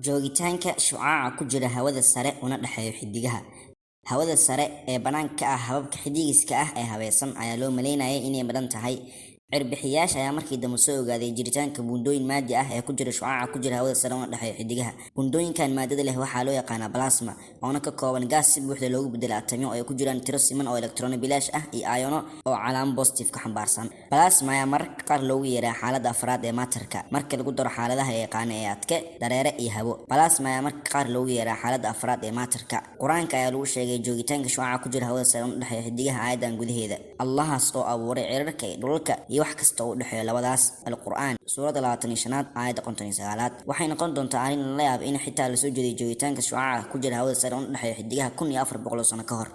joogitaanka shucaaca ku jira hawada sare una dhexeeya xidigaha. Hawada sare ee banaanka ah hababka xidigiska ah ee habaysan ayaa loo maleynayay inay badan tahay. Cirbixiyaasha ayaa markii dambe soo ogaaday jiritaanka buundooyin maadi ah ee ku jira shucaaca ku jira hawada sare una dhexeeya xidigaha. Buundooyinkan maadada leh waxaa loo yaqaanaa plasma, oona ka kooban gaas si buuxda loogu bedelay atamyo ay ku jiraan tiro siman oo elektaroono bilaash ah iyo aayono oo calaamad positive ka xambaarsan. Plasma ayaa mararka qaar loogu yeeraa xaaladda afraad ee matter-ka marka lagu daro xaaladaha yaqaan ee adke, dareere iyo hawo. Plasma ayaa mararka qaar loogu yeeraa xaaladda afraad ee matter-ka. Quraanka ayaa lagu sheegay joogitaanka shucaaca ku jira hawada sare una dhexeeya xidigaha aayadan gudaheeda. Allahaas oo abuuray cirarka iyo dhulka iyo wax kasta oo u dhexeeya labadaas. Al-Qur'aan suurada 25aad aayadda 59aad waxay noqon doontaa arrin la yaab in xitaa la soo jeeday joogitaanka shucaaca ku jira hawada sare una dhexeeya xidigaha 1400 sano ka hor.